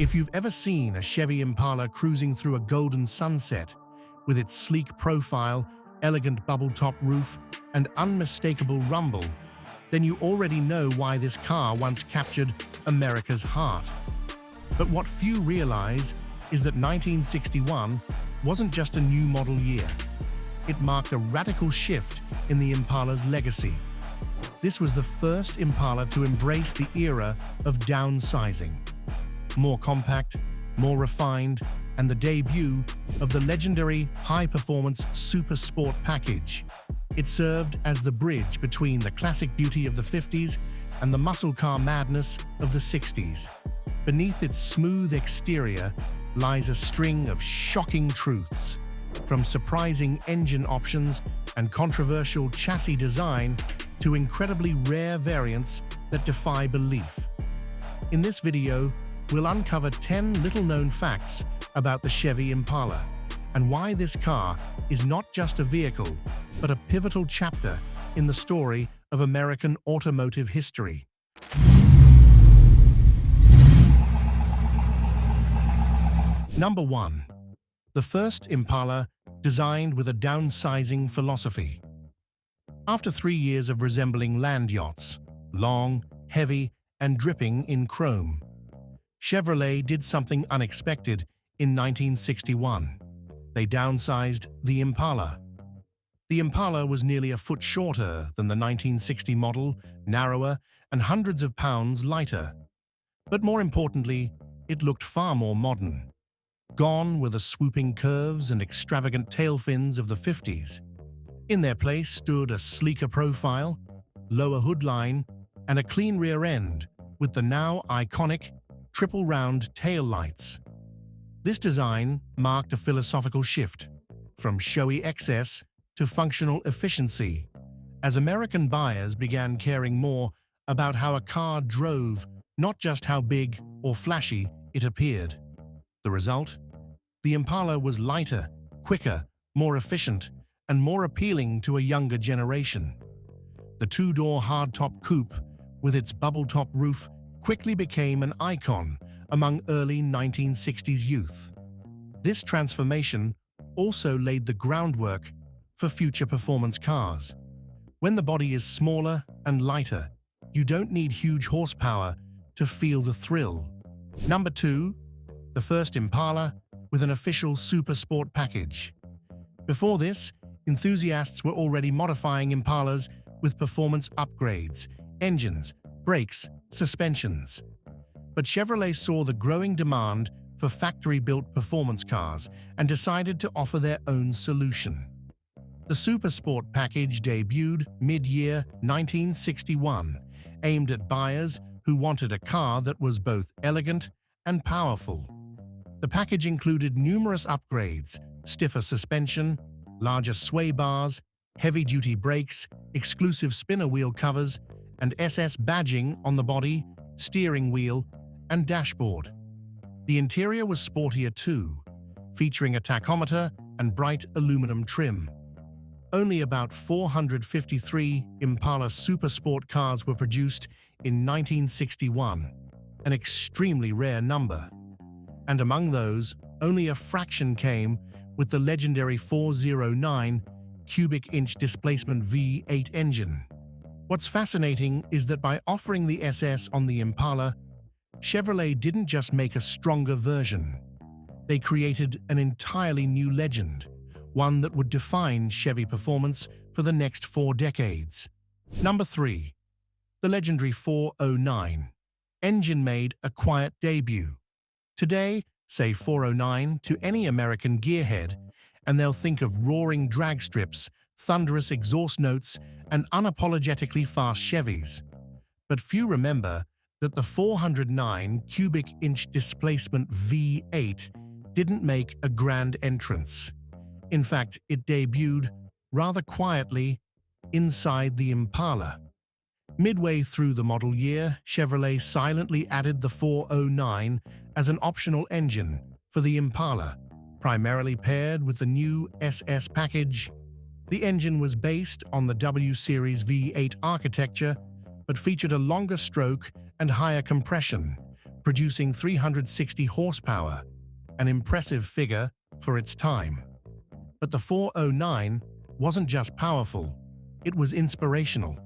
If you've ever seen a Chevy Impala cruising through a golden sunset, with its sleek profile, elegant bubble-top roof, and unmistakable rumble, then you already know why this car once captured America's heart. But what few realize is that 1961 wasn't just a new model year. It marked a radical shift in the Impala's legacy. This was the first Impala to embrace the era of downsizing. More compact, more refined, and the debut of the legendary high-performance Super Sport package. It served as the bridge between the classic beauty of the 50s and the muscle car madness of the 60s. Beneath its smooth exterior lies a string of shocking truths, from surprising engine options and controversial chassis design to incredibly rare variants that defy belief. In this video, we'll uncover 10 little-known facts about the Chevy Impala and why this car is not just a vehicle, but a pivotal chapter in the story of American automotive history. Number 1. The first Impala, designed with a downsizing philosophy. After 3 years of resembling land yachts, long, heavy, and dripping in chrome, Chevrolet did something unexpected in 1961. They downsized the Impala. The Impala was nearly a foot shorter than the 1960 model, narrower, and hundreds of pounds lighter. But more importantly, it looked far more modern. Gone were the swooping curves and extravagant tail fins of the 50s. In their place stood a sleeker profile, lower hood line, and a clean rear end with the now iconic triple-round tail lights. This design marked a philosophical shift, from showy excess to functional efficiency, as American buyers began caring more about how a car drove, not just how big or flashy it appeared. The result? The Impala was lighter, quicker, more efficient, and more appealing to a younger generation. The two-door hardtop coupe, with its bubble-top roof, quickly became an icon among early 1960s youth. This transformation also laid the groundwork for future performance cars. When the body is smaller and lighter, you don't need huge horsepower to feel the thrill. Number 2. The first Impala with an official Super Sport package. Before this, enthusiasts were already modifying Impalas with performance upgrades, engines, brakes, suspensions. But Chevrolet saw the growing demand for factory-built performance cars and decided to offer their own solution. The Super Sport package debuted mid-year 1961, aimed at buyers who wanted a car that was both elegant and powerful. The package included numerous upgrades: stiffer suspension, larger sway bars, heavy-duty brakes, exclusive spinner wheel covers, and SS badging on the body, steering wheel, and dashboard. The interior was sportier too, featuring a tachometer and bright aluminum trim. Only about 453 Impala Super Sport cars were produced in 1961, an extremely rare number. And among those, only a fraction came with the legendary 409 cubic-inch displacement V8 engine. What's fascinating is that by offering the SS on the Impala, Chevrolet didn't just make a stronger version. They created an entirely new legend, one that would define Chevy performance for the next 4 decades. Number 3. The legendary 409. Engine made a quiet debut. Today, say 409 to any American gearhead, and they'll think of roaring drag strips, thunderous exhaust notes, and unapologetically fast Chevys. But few remember that the 409 cubic-inch displacement V8 didn't make a grand entrance. In fact, it debuted rather quietly inside the Impala. Midway through the model year, Chevrolet silently added the 409 as an optional engine for the Impala, primarily paired with the new SS package. The engine was based on the W Series V8 architecture, but featured a longer stroke and higher compression, producing 360 horsepower, an impressive figure for its time. But the 409 wasn't just powerful, it was inspirational.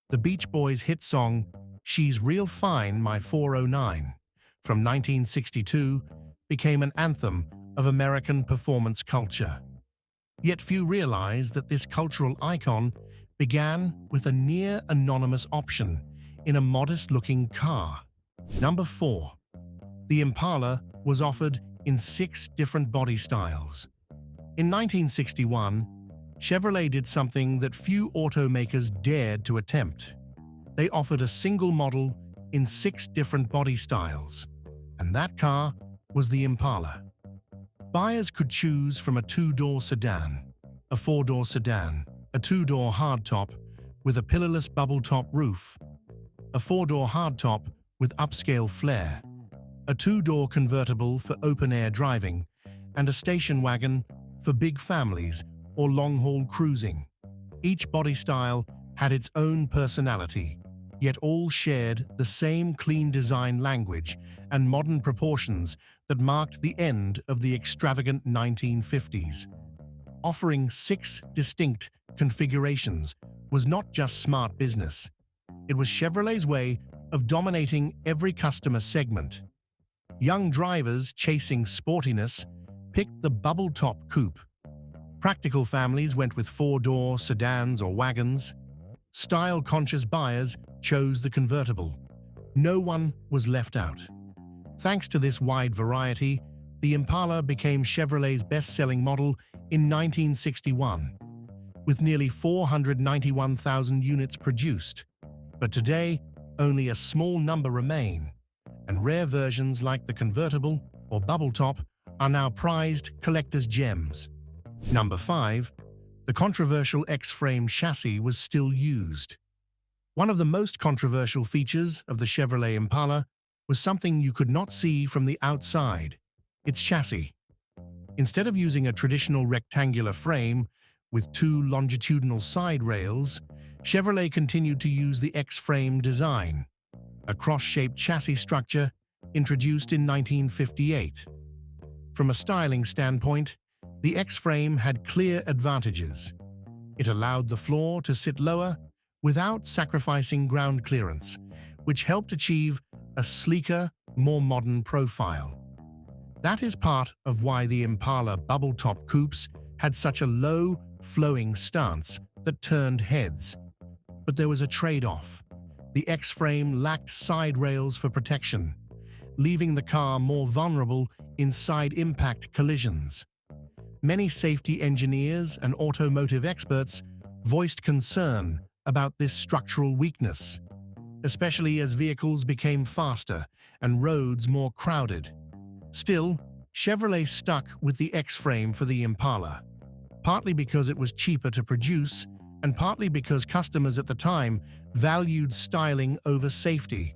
The Beach Boys' hit song, "She's Real Fine, My 409", from 1962, became an anthem of American performance culture. Yet few realize that this cultural icon began with a near-anonymous option in a modest-looking car. Number 4. The Impala was offered in 6 different body styles. In 1961, Chevrolet did something that few automakers dared to attempt. They offered a single model in 6 different body styles, and that car was the Impala. Buyers could choose from a 2-door sedan, a 4-door sedan, a 2-door hardtop with a pillarless bubble-top roof, a 4-door hardtop with upscale flair, a 2-door convertible for open-air driving, and a station wagon for big families or long-haul cruising. Each body style had its own personality, yet all shared the same clean design language and modern proportions that marked the end of the extravagant 1950s. Offering 6 distinct configurations was not just smart business. It was Chevrolet's way of dominating every customer segment. Young drivers chasing sportiness picked the bubble-top coupe. Practical families went with 4-door sedans or wagons. Style-conscious buyers chose the convertible. No one was left out. Thanks to this wide variety, the Impala became Chevrolet's best-selling model in 1961, with nearly 491,000 units produced. But today, only a small number remain, and rare versions like the convertible or bubble top are now prized collector's gems. Number 5. The controversial XFrame chassis was still used. One of the most controversial features of the Chevrolet Impala was something you could not see from the outside: its chassis. Instead of using a traditional rectangular frame with 2 longitudinal side rails, Chevrolet continued to use the XFrame design, a cross-shaped chassis structure introduced in 1958. From a styling standpoint, the XFrame had clear advantages. It allowed the floor to sit lower without sacrificing ground clearance, which helped achieve a sleeker, more modern profile. That is part of why the Impala bubble-top coupes had such a low, flowing stance that turned heads. But there was a trade-off. The XFrame lacked side rails for protection, leaving the car more vulnerable in side-impact collisions. Many safety engineers and automotive experts voiced concern about this structural weakness, especially as vehicles became faster and roads more crowded. Still, Chevrolet stuck with the XFrame for the Impala, partly because it was cheaper to produce and partly because customers at the time valued styling over safety.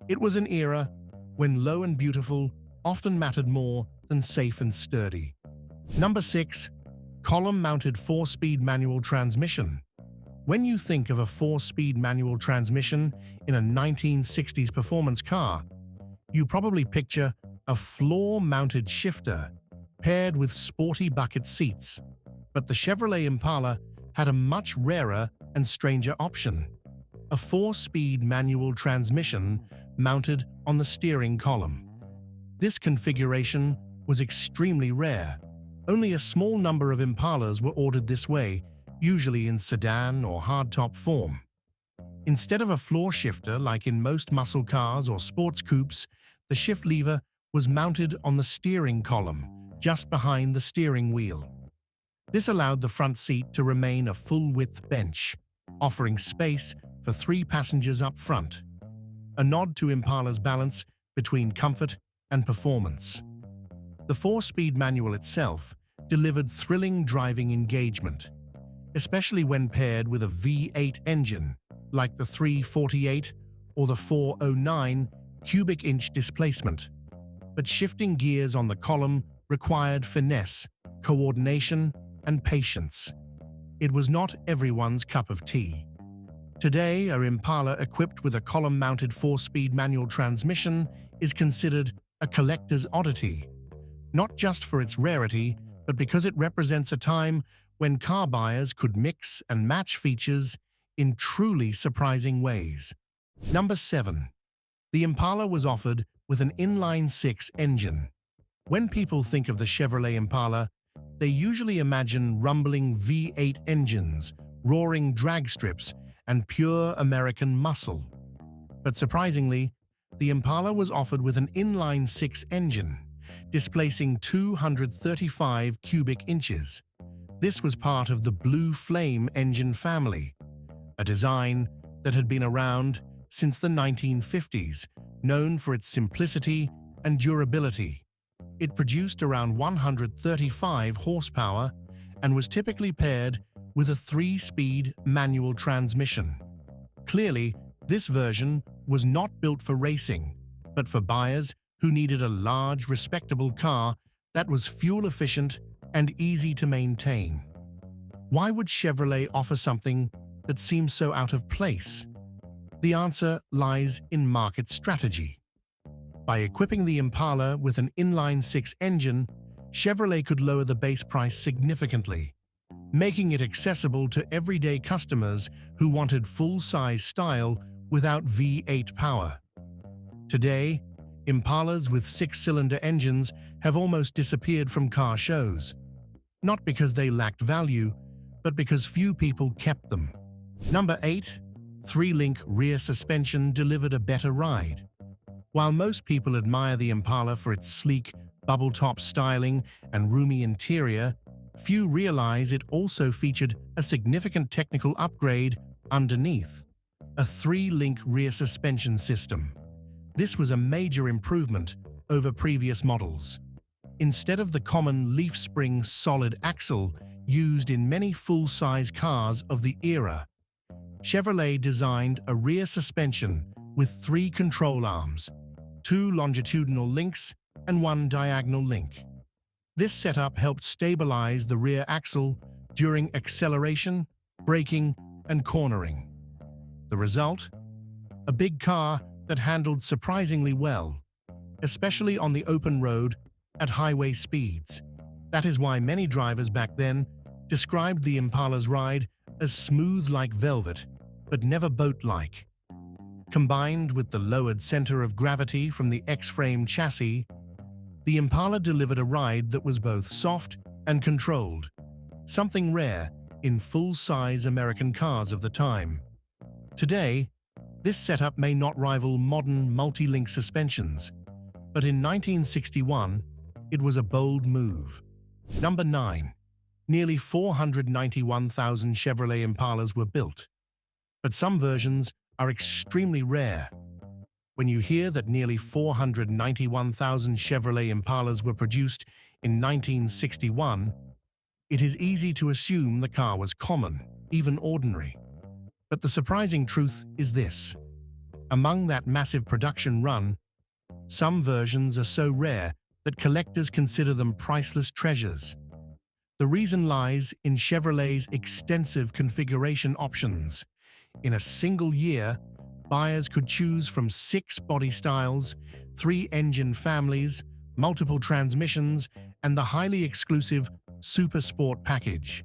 It was an era when low and beautiful often mattered more than safe and sturdy. Number 6. Column-mounted 4-speed manual transmission. When you think of a 4-speed manual transmission in a 1960s performance car, you probably picture a floor-mounted shifter paired with sporty bucket seats. But the Chevrolet Impala had a much rarer and stranger option: a 4-speed manual transmission mounted on the steering column. This configuration was extremely rare. Only a small number of Impalas were ordered this way, usually in sedan or hardtop form. Instead of a floor shifter like in most muscle cars or sports coupes, the shift lever was mounted on the steering column, just behind the steering wheel. This allowed the front seat to remain a full-width bench, offering space for 3 passengers up front, a nod to Impala's balance between comfort and performance. The 4-speed manual itself delivered thrilling driving engagement, especially when paired with a V8 engine like the 348 or the 409 cubic inch displacement. But shifting gears on the column required finesse, coordination, and patience. It was not everyone's cup of tea. Today, our Impala equipped with a column-mounted 4-speed manual transmission is considered a collector's oddity, not just for its rarity, but because it represents a time when car buyers could mix and match features in truly surprising ways. Number 7. The Impala was offered with an inline-six engine. When people think of the Chevrolet Impala, they usually imagine rumbling V8 engines, roaring drag strips, and pure American muscle. But surprisingly, the Impala was offered with an inline-six engine, displacing 235 cubic inches. This was part of the Blue Flame engine family, a design that had been around since the 1950s, known for its simplicity and durability. It produced around 135 horsepower and was typically paired with a 3-speed manual transmission. Clearly, this version was not built for racing, but for buyers who needed a large, respectable car that was fuel-efficient and easy to maintain. Why would Chevrolet offer something that seems so out of place? The answer lies in market strategy. By equipping the Impala with an inline-six engine, Chevrolet could lower the base price significantly, making it accessible to everyday customers who wanted full-size style without V8 power. Today, Impalas with six-cylinder engines have almost disappeared from car shows, not because they lacked value, but because few people kept them. Number 8. ThreeLink rear suspension delivered a better ride. While most people admire the Impala for its sleek, bubble-top styling and roomy interior, few realize it also featured a significant technical upgrade underneath: a ThreeLink rear suspension system. This was a major improvement over previous models. Instead of the common leaf spring solid axle used in many full-size cars of the era, Chevrolet designed a rear suspension with 3 control arms, 2 longitudinal links, and 1 diagonal link. This setup helped stabilize the rear axle during acceleration, braking, and cornering. The result? A big car that handled surprisingly well, especially on the open road at highway speeds. That is why many drivers back then described the Impala's ride as smooth like velvet, but never boat-like. Combined with the lowered center of gravity from the XFrame chassis, the Impala delivered a ride that was both soft and controlled, something rare in full-size American cars of the time. Today, this setup may not rival modern multi-link suspensions, but in 1961, it was a bold move. Number 9. Nearly 491,000 Chevrolet Impalas were built, but some versions are extremely rare. When you hear that nearly 491,000 Chevrolet Impalas were produced in 1961, it is easy to assume the car was common, even ordinary. But the surprising truth is this: among that massive production run, some versions are so rare that collectors consider them priceless treasures. The reason lies in Chevrolet's extensive configuration options. In a single year, buyers could choose from 6 body styles, 3 engine families, multiple transmissions, and the highly exclusive Super Sport package.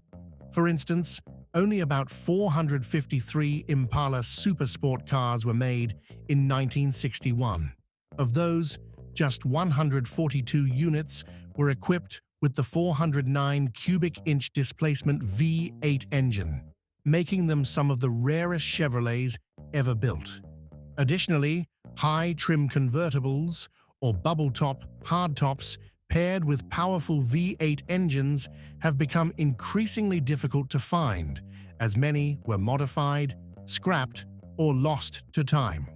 For instance, only about 453 Impala Super Sport cars were made in 1961. Of those, just 142 units were equipped with the 409 cubic inch displacement V8 engine, making them some of the rarest Chevrolets ever built. Additionally, high-trim convertibles, or bubble-top hardtops, paired with powerful V8 engines have become increasingly difficult to find, as many were modified, scrapped, or lost to time.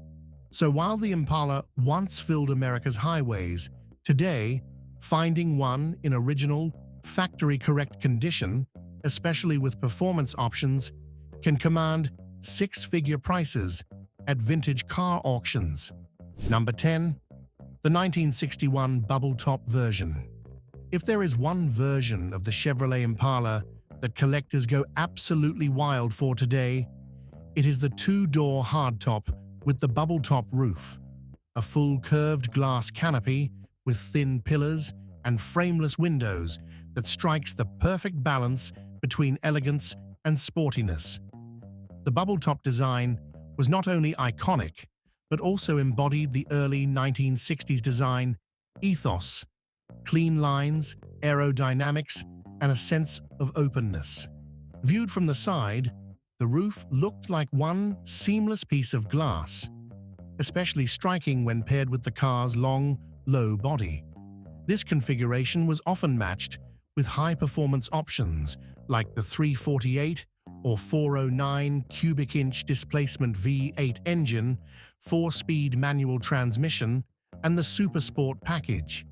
So while the Impala once filled America's highways, today, finding one in original, factory-correct condition, especially with performance options, can command 6-figure prices at vintage car auctions. Number 10. The 1961 bubble-top version. If there is one version of the Chevrolet Impala that collectors go absolutely wild for today, it is the 2-door hardtop with the bubble-top roof. a full curved glass canopy with thin pillars and frameless windows that strikes the perfect balance between elegance and sportiness. The bubble-top design was not only iconic, but also embodied the early 1960s design ethos: clean lines, aerodynamics, and a sense of openness. Viewed from the side, the roof looked like one seamless piece of glass, especially striking when paired with the car's long, low body. This configuration was often matched with high-performance options like the 348 or 409 cubic inch displacement V8 engine, 4-speed manual transmission, and the Super Sport package.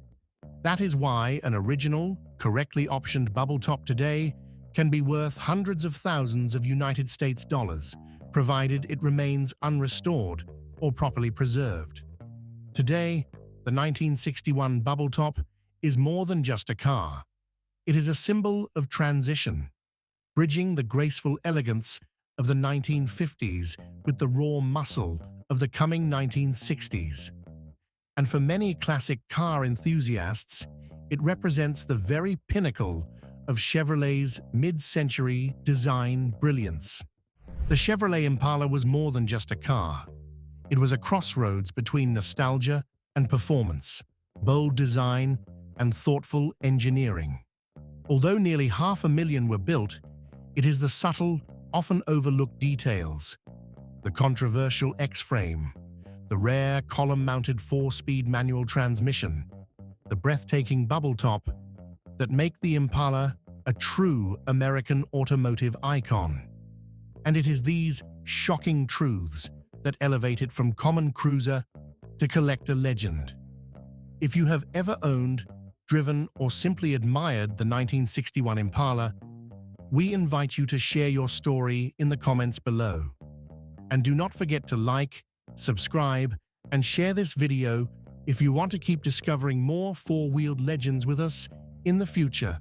That is why an original, correctly optioned bubble top today can be worth hundreds of thousands of United States dollars, provided it remains unrestored or properly preserved. Today, the 1961 bubble top is more than just a car. It is a symbol of transition, bridging the graceful elegance of the 1950s with the raw muscle of the coming 1960s. And for many classic car enthusiasts, it represents the very pinnacle of Chevrolet's mid-century design brilliance. The Chevrolet Impala was more than just a car. It was a crossroads between nostalgia and performance, bold design and thoughtful engineering. Although nearly 500,000 were built, it is the subtle, often overlooked details, the controversial X-frame, the rare column-mounted 4-speed manual transmission, the breathtaking bubble top, that make the Impala a true American automotive icon. And it is these shocking truths that elevate it from common cruiser to collector legend. If you have ever owned, driven, or simply admired the 1961 Impala, we invite you to share your story in the comments below. And do not forget to like, subscribe, and share this video if you want to keep discovering more four-wheeled legends with us in the future.